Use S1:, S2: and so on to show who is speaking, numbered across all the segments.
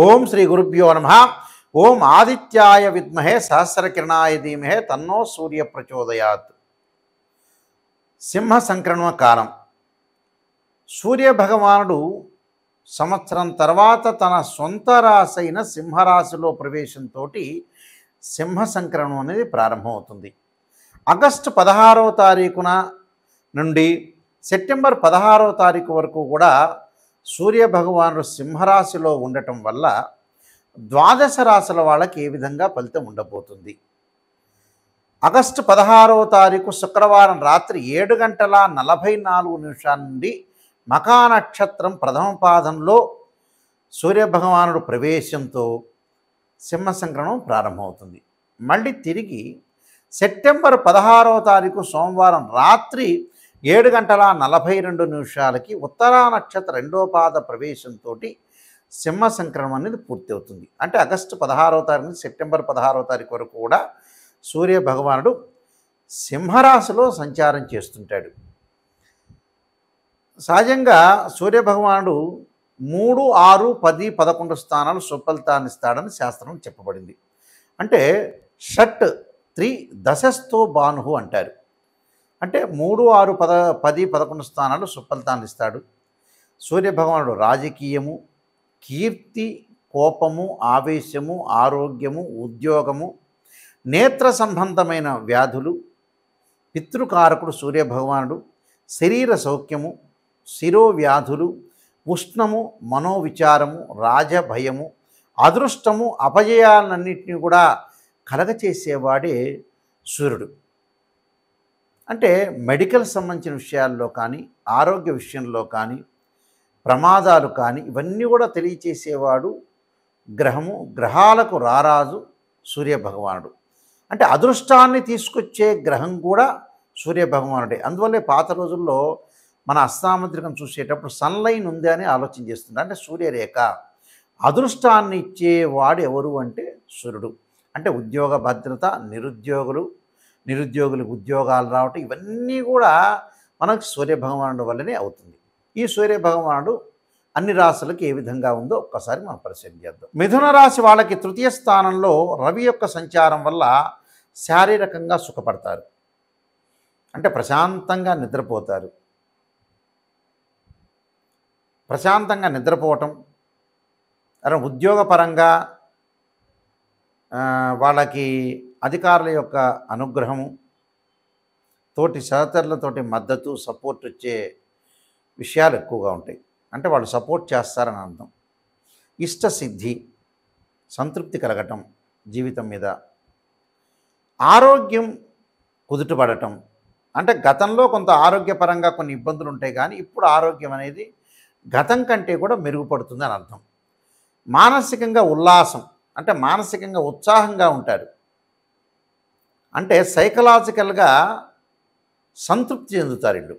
S1: ఓం శ్రీ గురుభ్యో నమః. ఓం ఆదిత్యాయ విద్మహే సహస్రకిరణాయ ధీమహే తన్నో సూర్య ప్రచోదయాత్. సింహ సంక్రమణ కాలం. సూర్య భగవానుడు సంవత్సరం తర్వాత తన సొంత రాశి అయిన సింహరాశిలో ప్రవేశంతో సింహ సంక్రమణం అనేది ప్రారంభమవుతుంది. ఆగస్టు 16వ తారీఖున నుండి సెప్టెంబర్ 16వ తారీఖు వరకు కూడా సూర్య భగవానుడు సింహరాశిలో ఉండటం వల్ల ద్వాదశ రాశుల వాళ్ళకి ఏ విధంగా ఫలితం ఉండబోతుంది. ఆగస్టు 16వ తారీఖు శుక్రవారం రాత్రి 7:44 నుండి మఖా నక్షత్రం ప్రథమ పాదంలో సూర్యభగవానుడు ప్రవేశంతో సింహ సంక్రమణం ప్రారంభమవుతుంది. మళ్ళీ తిరిగి సెప్టెంబర్ 16వ తారీఖు సోమవారం రాత్రి 7:42 ఉత్తరా నక్షత్ర రెండో పాద ప్రవేశంతో సింహ సంక్రమణం అనేది పూర్తి అవుతుంది. అంటే ఆగస్టు 16వ తారీఖు నుంచి సెప్టెంబర్ 16వ తారీఖు వరకు కూడా సూర్య భగవానుడు సింహరాశిలో సంచారం చేస్తుంటాడు. సహజంగా సూర్యభగవానుడు 3, 6, 10, 11 స్థానాలు సుఫలితాన్ని ఇస్తాడని శాస్త్రం చెప్పబడింది. అంటే షట్ 3 దశస్థో భాను అంటారు. అంటే 3, 6, 10, 11 స్థానాలు సుఫలితాన్ని ఇస్తాడు. సూర్యభగవానుడు రాజకీయము, కీర్తి, కోపము, ఆవేశము, ఆరోగ్యము, ఉద్యోగము, నేత్ర సంబంధమైన వ్యాధులు, పితృకారకుడు సూర్యభగవానుడు, శరీర సౌఖ్యము, శిరోవ్యాధులు, ఉష్ణము, మనోవిచారము, రాజభయము, అదృష్టము, అపజయాలన్నింటినీ కూడా కలగచేసేవాడే సూర్యుడు. అంటే మెడికల్ సంబంధించిన విషయాల్లో కానీ, ఆరోగ్య విషయంలో కానీ, ప్రమాదాలు కానీ ఇవన్నీ కూడా తెలియచేసేవాడు గ్రహము. గ్రహాలకు రారాజు సూర్యభగవానుడు. అంటే అదృష్టాన్ని తీసుకొచ్చే గ్రహం కూడా సూర్యభగవానుడే. అందువల్లే పాత రోజుల్లో మన అస్తాముద్రికం చూసేటప్పుడు సన్లైన్ ఉంది అని ఆలోచన చేస్తుంది. అంటే సూర్యరేఖ అదృష్టాన్ని ఇచ్చేవాడు ఎవరు అంటే సూర్యుడు. అంటే ఉద్యోగ భద్రత, నిరుద్యోగులకు ఉద్యోగాలు రావటం ఇవన్నీ కూడా మనకు సూర్యభగవానుడు వల్లనే అవుతుంది. ఈ సూర్యభగవానుడు అన్ని రాశులకు ఏ విధంగా ఉందో ఒక్కసారి మనం పరిశీలన చేద్దాం. మిథున రాశి వాళ్ళకి తృతీయ స్థానంలో రవి యొక్క సంచారం వల్ల శారీరకంగా సుఖపడతారు. అంటే ప్రశాంతంగా నిద్రపోతారు. ప్రశాంతంగా నిద్రపోవటం, ఉద్యోగపరంగా వాళ్ళకి అధికారుల యొక్క అనుగ్రహము, తోటి సహచరులతోటి మద్దతు, సపోర్ట్ వచ్చే విషయాలు ఎక్కువగా ఉంటాయి. అంటే వాళ్ళు సపోర్ట్ చేస్తారని అర్థం. ఇష్టసిద్ధి, సంతృప్తి కలగటం జీవితం మీద. ఆరోగ్యం కుదుటపడటం, అంటే గతంలో కొంత ఆరోగ్యపరంగా కొన్ని ఇబ్బందులు ఉంటాయి కానీ ఇప్పుడు ఆరోగ్యం అనేది గతం కంటే కూడా మెరుగుపడుతుంది అని అర్థం. మానసికంగా ఉల్లాసం, అంటే మానసికంగా ఉత్సాహంగా ఉంటారు. అంటే సైకలాజికల్గా సంతృప్తి చెందుతారు వీళ్ళు.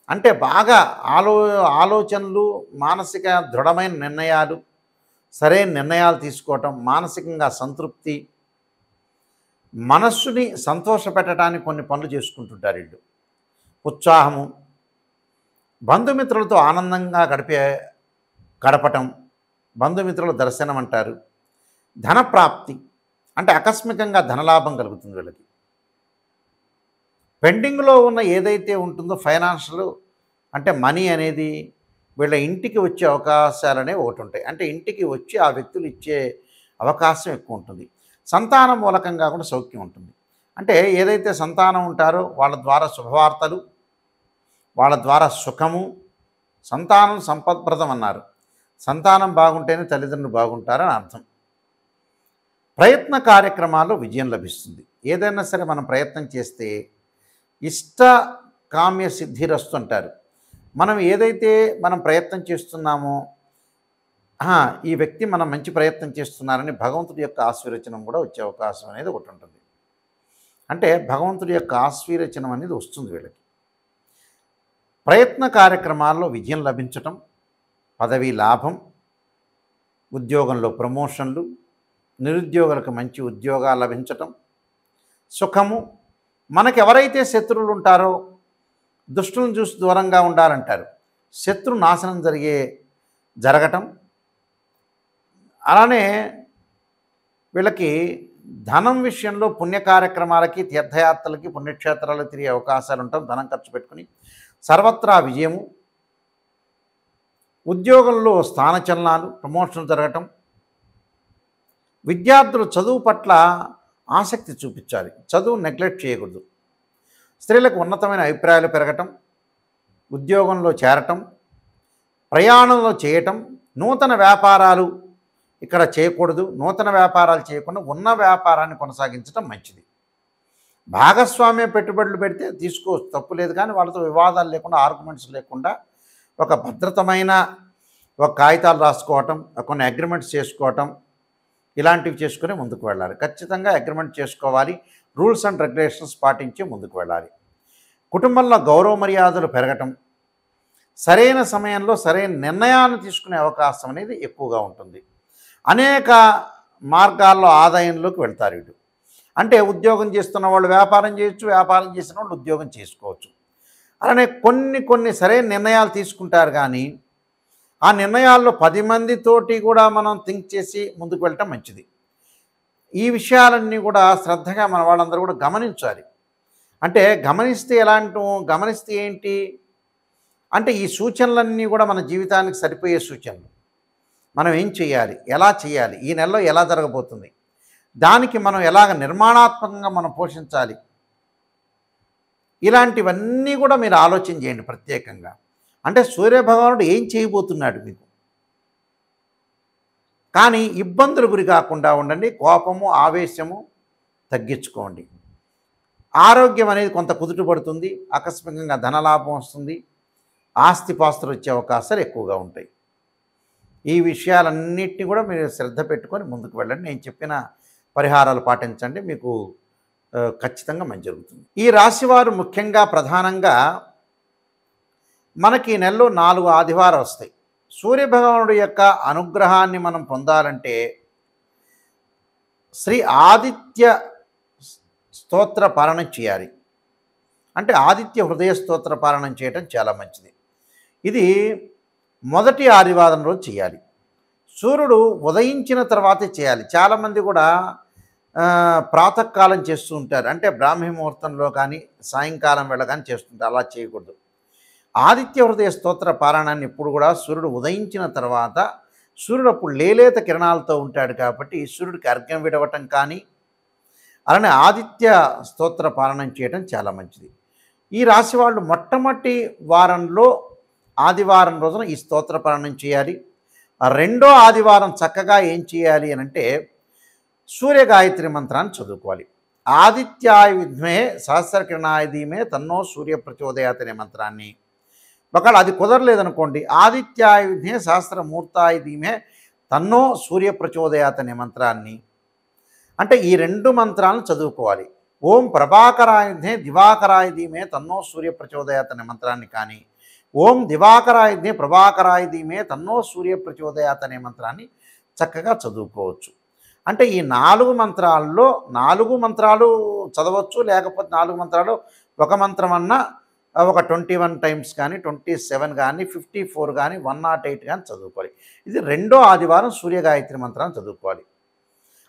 S1: అంటే బాగా ఆలోచనలు, మానసిక దృఢమైన నిర్ణయాలు, సరైన నిర్ణయాలు తీసుకోవటం, మానసికంగా సంతృప్తి, మనస్సుని సంతోషపెట్టడానికి కొన్ని పనులు చేసుకుంటుంటారు వీళ్ళు. ఉత్సాహము, బంధుమిత్రులతో ఆనందంగా గడపటం, బంధుమిత్రుల దర్శనం అంటారు. ధనప్రాప్తి, అంటే ఆకస్మికంగా ధనలాభం కలుగుతుంది వీళ్ళకి. పెండింగ్లో ఉన్న ఏదైతే ఉంటుందో ఫైనాన్షియల్, అంటే మనీ అనేది వీళ్ళ ఇంటికి వచ్చే అవకాశాలనే ఒకటి ఉంటాయి. అంటే ఇంటికి వచ్చి ఆ వ్యక్తులు ఇచ్చే అవకాశం ఎక్కువ ఉంటుంది. సంతానం మూలకంగా కూడా సౌఖ్యం ఉంటుంది. అంటే ఏదైతే సంతానం ఉంటారో వాళ్ళ ద్వారా శుభవార్తలు, వాళ్ళ ద్వారా సుఖము. సంతానం సంపత్ప్రదం అన్నారు. సంతానం బాగుంటేనే తల్లిదండ్రులు బాగుంటారని అర్థం. ప్రయత్న కార్యక్రమాల్లో విజయం లభిస్తుంది. ఏదైనా సరే మనం ప్రయత్నం చేస్తే ఇష్ట కామ్య సిద్ధిరస్తు అంటారు. మనం ఏదైతే మనం ప్రయత్నం చేస్తున్నామో ఈ వ్యక్తి మనం మంచి ప్రయత్నం చేస్తున్నారని భగవంతుడి యొక్క ఆశీర్వచనం కూడా వచ్చే అవకాశం అనేది ఒకటి ఉంటుంది. అంటే భగవంతుడి యొక్క ఆశీర్వచనం అనేది వస్తుంది వీళ్ళకి. ప్రయత్న కార్యక్రమాల్లో విజయం లభించటం, పదవీ లాభం, ఉద్యోగంలో ప్రమోషన్లు, నిరుద్యోగులకు మంచి ఉద్యోగాలు లభించటం, సుఖము. మనకు ఎవరైతే శత్రువులు ఉంటారో దుష్టులను చూసి దూరంగా ఉండాలంటారు. శత్రు నాశనం జరగటం, అలానే వీళ్ళకి ధనం విషయంలో పుణ్య కార్యక్రమాలకి, తీర్థయాత్రలకి, పుణ్యక్షేత్రాలకు తిరిగే అవకాశాలు ఉంటాం. ధనం ఖర్చు పెట్టుకుని సర్వత్రా విజయము, ఉద్యోగంలో స్థానచలనాలు, ప్రమోషన్ జరగటం, విద్యార్థులు చదువు పట్ల ఆసక్తి చూపించాలి, చదువు నెగ్లెక్ట్ చేయకూడదు. స్త్రీలకు ఉన్నతమైన అభిప్రాయాలు పెరగటం, ఉద్యోగంలో చేరటం, ప్రయాణంలో చేయటం, నూతన వ్యాపారాలు ఇక్కడ చేయకూడదు. నూతన వ్యాపారాలు చేయకుండా ఉన్న వ్యాపారాన్ని కొనసాగించడం మంచిది. భాగస్వామ్య పెట్టుబడులు పెడితే తీసుకోవచ్చు, తప్పు లేదు. కానీ వాళ్ళతో వివాదాలు లేకుండా, ఆర్గ్యుమెంట్స్ లేకుండా ఒక భద్రతమైన ఒక కాగితాలు రాసుకోవటం, కొన్ని అగ్రిమెంట్స్ చేసుకోవటం, ఇలాంటివి చేసుకుని ముందుకు వెళ్ళాలి. ఖచ్చితంగా అగ్రిమెంట్ చేసుకోవాలి. రూల్స్ అండ్ రెగ్యులేషన్స్ పాటించి ముందుకు వెళ్ళాలి. కుటుంబంలో గౌరవ మర్యాదలు పెరగటం, సరైన సమయంలో సరైన నిర్ణయాన్ని తీసుకునే అవకాశం అనేది ఎక్కువగా ఉంటుంది. అనేక మార్గాల్లో ఆదాయంలోకి వెళ్తారు వీళ్ళు. అంటే ఉద్యోగం చేస్తున్న వాళ్ళు వ్యాపారం చేయొచ్చు, వ్యాపారం చేసిన వాళ్ళు ఉద్యోగం చేసుకోవచ్చు. అలానే కొన్ని సరైన నిర్ణయాలు తీసుకుంటారు. కానీ ఆ నిర్ణయాల్లో 10 మందితోటి కూడా మనం థింక్ చేసి ముందుకు వెళ్ళటం మంచిది. ఈ విషయాలన్నీ కూడా శ్రద్ధగా మన వాళ్ళందరూ కూడా గమనించాలి. అంటే గమనిస్తే ఏంటి అంటే ఈ సూచనలన్నీ కూడా మన జీవితానికి సరిపోయే సూచనలు. మనం ఏం చేయాలి, ఎలా చేయాలి, ఈ నెలలో ఎలా జరగబోతుంది, దానికి మనం ఎలాగ నిర్మాణాత్మకంగా మనం పోషించాలి, ఇలాంటివన్నీ కూడా మీరు ఆలోచన చేయండి ప్రత్యేకంగా. అంటే సూర్యభగవానుడు ఏం చేయబోతున్నాడు మీకు. కానీ ఇబ్బందులు గురి కాకుండా ఉండండి. కోపము, ఆవేశము తగ్గించుకోండి. ఆరోగ్యం అనేది కొంత కుదుటపడుతుంది. ఆకస్మికంగా ధనలాభం వస్తుంది. ఆస్తిపాస్తులు వచ్చే అవకాశాలు ఎక్కువగా ఉంటాయి. ఈ విషయాలన్నింటినీ కూడా మీరు శ్రద్ధ పెట్టుకొని ముందుకు వెళ్ళండి. నేను చెప్పిన పరిహారాలు పాటించండి, మీకు ఖచ్చితంగా మంచి జరుగుతుంది. ఈ రాశివారు ముఖ్యంగా ప్రధానంగా మనకి నెలలో 4 ఆదివారాలు వస్తాయి. సూర్యభగవానుడి యొక్క అనుగ్రహాన్ని మనం పొందాలంటే శ్రీ ఆదిత్య స్తోత్ర పారాయణం చేయాలి. అంటే ఆదిత్య హృదయ స్తోత్ర పారాయణం చేయటం చాలా మంచిది. ఇది మొదటి ఆదివారం రోజు చేయాలి. సూర్యుడు ఉదయించిన తర్వాతే చేయాలి. చాలామంది కూడా ప్రాతకాలం చేస్తూ ఉంటారు. అంటే బ్రాహ్మీ ముహూర్తంలో కానీ సాయంకాలం వేళ కానీ చేస్తుంటారు. అలా చేయకూడదు. ఆదిత్య హృదయ స్తోత్ర పారాయణాన్ని ఎప్పుడు కూడా సూర్యుడు ఉదయించిన తర్వాత, సూర్యుడు అప్పుడు లేలేత కిరణాలతో ఉంటాడు కాబట్టి సూర్యుడికి అర్ఘ్యం విడవటం కానీ, అలానే ఆదిత్య స్తోత్ర పారాయణం చేయడం చాలా మంచిది. ఈ రాశి వాళ్ళు మొట్టమొదటి వారంలో ఆదివారం రోజున ఈ స్తోత్ర పారాయణం చేయాలి. రెండో ఆదివారం చక్కగా ఏం చేయాలి అని అంటే సూర్య గాయత్రి మంత్రాన్ని చదువుకోవాలి. ఆదిత్యాయ విద్మే సహస్రకిరణాయ ధీమే తన్నో సూర్య ప్రచోదయాత్ అనే మంత్రాన్ని, ఒకవేళ అది కుదరలేదనుకోండి, ఆదిత్యాయ విద్మే సహస్రమూర్తాయ ధీమే తన్నో సూర్య ప్రచోదయాత్ అనే మంత్రాన్ని, అంటే ఈ 2 మంత్రాలను చదువుకోవాలి. ఓం ప్రభాకరాయ విద్మే దివాకరాయ ధీమే తన్నో సూర్య ప్రచోదయాత్ అనే మంత్రాన్ని కానీ, ఓం దివాకరాయ విద్మే ప్రభాకరాయ ధీమే తన్నో సూర్య ప్రచోదయాత్ అనే మంత్రాన్ని చక్కగా చదువుకోవచ్చు. అంటే ఈ 4 మంత్రాల్లో 4 మంత్రాలు చదవచ్చు. లేకపోతే 4 మంత్రాలు ఒక మంత్రం అన్నా ఒక 21 టైమ్స్ కానీ, 27 కానీ, 54 కానీ, 108 కానీ చదువుకోవాలి. ఇది రెండో ఆదివారం సూర్యగాయత్రి మంత్రాన్ని చదువుకోవాలి.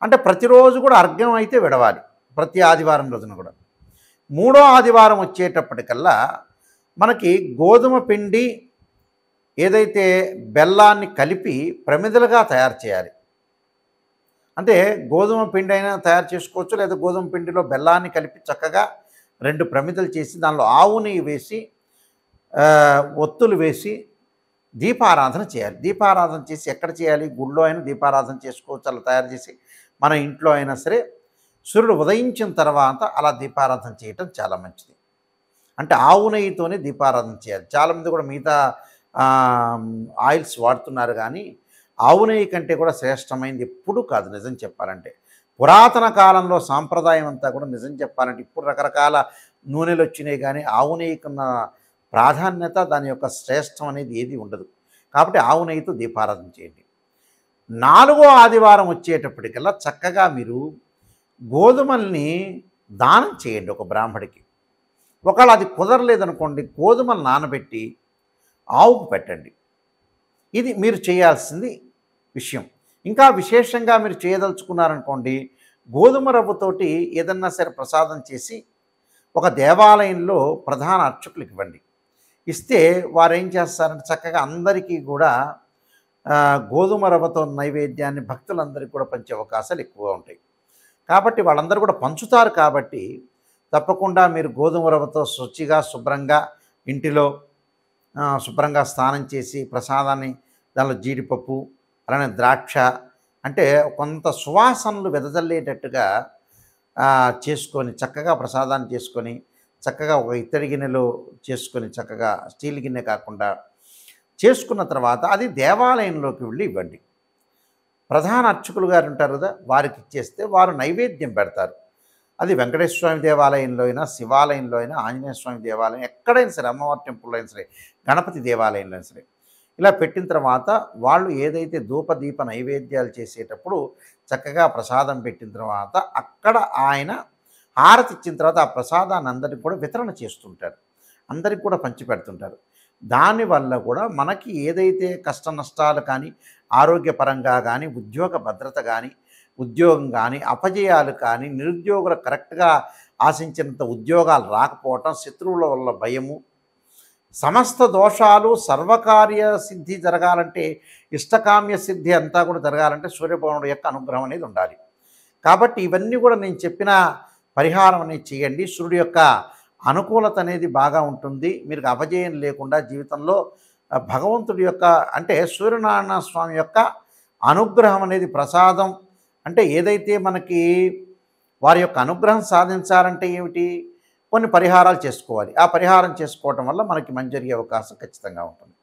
S1: అంటే ప్రతిరోజు కూడా అర్ఘ్యం అయితే విడవాలి, ప్రతి ఆదివారం రోజున కూడా. మూడో ఆదివారం వచ్చేటప్పటికల్లా మనకి గోధుమ పిండి ఏదైతే బెల్లాన్ని కలిపి ప్రమిదలుగా తయారు చేయాలి. అంటే గోధుమ పిండి అయినా తయారు చేసుకోవచ్చు, లేదా గోధుమ పిండిలో బెల్లాన్ని కలిపి చక్కగా 2 ప్రమిదలు చేసి దానిలో ఆవు నెయ్యి వేసి ఒత్తులు వేసి దీపారాధన చేయాలి. దీపారాధన చేసి ఎక్కడ చేయాలి? గుళ్ళో అయినా దీపారాధన చేసుకోవచ్చు. అలా తయారు చేసి మన ఇంట్లో అయినా సరే సూర్యుడు ఉదయించిన తర్వాత అలా దీపారాధన చేయటం చాలా మంచిది. అంటే ఆవు నెయ్యితోనే దీపారాధన చేయాలి. చాలామంది కూడా మిగతా ఆయిల్స్ వాడుతున్నారు, కానీ ఆవు నెయ్యి కంటే కూడా శ్రేష్టమైనది ఎప్పుడూ కాదు నిజం చెప్పాలంటే. పురాతన కాలంలో సాంప్రదాయం అంతా కూడా నిజం చెప్పాలంటే, ఇప్పుడు రకరకాల నూనెలు వచ్చినాయి, కానీ ఆవు నెయ్యికున్న ప్రాధాన్యత, దాని యొక్క శ్రేష్టం అనేది ఏది ఉండదు. కాబట్టి ఆవు నెయ్యితో దీపారాధన చేయండి. 4వ ఆదివారం వచ్చేటప్పటికల్లా చక్కగా మీరు గోధుమల్ని దానం చేయండి ఒక బ్రాహ్మడికి. ఒకవేళ అది కుదరలేదనుకోండి, గోధుమలు నానబెట్టి ఆవుకు పెట్టండి. ఇది మీరు చేయాల్సింది విషయం. ఇంకా విశేషంగా మీరు చేయదలుచుకున్నారనుకోండి, గోధుమ రవ్వతోటి ఏదన్నా సరే ప్రసాదం చేసి ఒక దేవాలయంలో ప్రధాన అర్చకులకు ఇవ్వండి. ఇస్తే వారేం చేస్తారంటే చక్కగా అందరికీ కూడా గోధుమ రవ్వతో నైవేద్యాన్ని భక్తులందరికీ కూడా పంచే అవకాశాలు ఎక్కువగా ఉంటాయి. కాబట్టి వాళ్ళందరూ కూడా పంచుతారు కాబట్టి తప్పకుండా మీరు గోధుమ రవ్వతో శుచిగా, శుభ్రంగా ఇంటిలో శుభ్రంగా స్నానం చేసి ప్రసాదాన్ని దానిలో జీడిపప్పు, అలానే ద్రాక్ష అంటే కొంత సువాసనలు వెదజల్లేటట్టుగా చేసుకొని చక్కగా ప్రసాదాన్ని చేసుకొని, చక్కగా ఒక ఇత్తడి గిన్నెలో చేసుకొని చక్కగా స్టీల్ గిన్నె కాకుండా చేసుకున్న తర్వాత అది దేవాలయంలోకి వెళ్ళి ఇవ్వండి. ప్రధాన అర్చకులు గారు ఉంటారు కదా, వారికి ఇచ్చేస్తే వారు నైవేద్యం పెడతారు. అది వెంకటేశ్వర స్వామి దేవాలయంలో అయినా, శివాలయంలో అయినా, ఆంజనేయ స్వామి దేవాలయం ఎక్కడైనా సరే, అమ్మవారి టెంపుల్లో అయినా సరే, గణపతి దేవాలయంలో అయినా సరే, ఇలా పెట్టిన తర్వాత వాళ్ళు ఏదైతే ధూపదీప నైవేద్యాలు చేసేటప్పుడు చక్కగా ప్రసాదం పెట్టిన తర్వాత అక్కడ ఆయన హారతి ఇచ్చిన తర్వాత ఆ ప్రసాదాన్ని అందరికి కూడా వితరణ చేస్తుంటారు, అందరికి కూడా పంచిపెడుతుంటారు. దానివల్ల కూడా మనకి ఏదైతే కష్ట నష్టాలు కానీ, ఆరోగ్యపరంగా కానీ, ఉద్యోగ భద్రత కానీ, ఉద్యోగం కానీ, అపజయాలు కానీ, నిరుద్యోగులు కరెక్ట్గా ఆశించినంత ఉద్యోగాలు రాకపోవటం, శత్రువుల వల్ల భయము, సమస్త దోషాలు సర్వకార్య సిద్ధి జరగాలంటే, ఇష్టకామ్య సిద్ధి అంతా కూడా జరగాలంటే సూర్యభగవానుడి యొక్క అనుగ్రహం అనేది ఉండాలి. కాబట్టి ఇవన్నీ కూడా నేను చెప్పిన పరిహారం అనేది చేయండి. సూర్యుడి యొక్క అనుకూలత అనేది బాగా ఉంటుంది. మీరు అపజయం లేకుండా జీవితంలో భగవంతుడి యొక్క అంటే సూర్యనారాయణ స్వామి యొక్క అనుగ్రహం అనేది ప్రసాదం అంటే ఏదైతే మనకి వారి యొక్క అనుగ్రహం సాధించాలంటే ఏమిటి? కొన్ని పరిహారాలు చేసుకోవాలి. ఆ పరిహారం చేసుకోవటం వల్ల మనకి మంచి జరిగే అవకాశం ఖచ్చితంగా ఉంటుంది.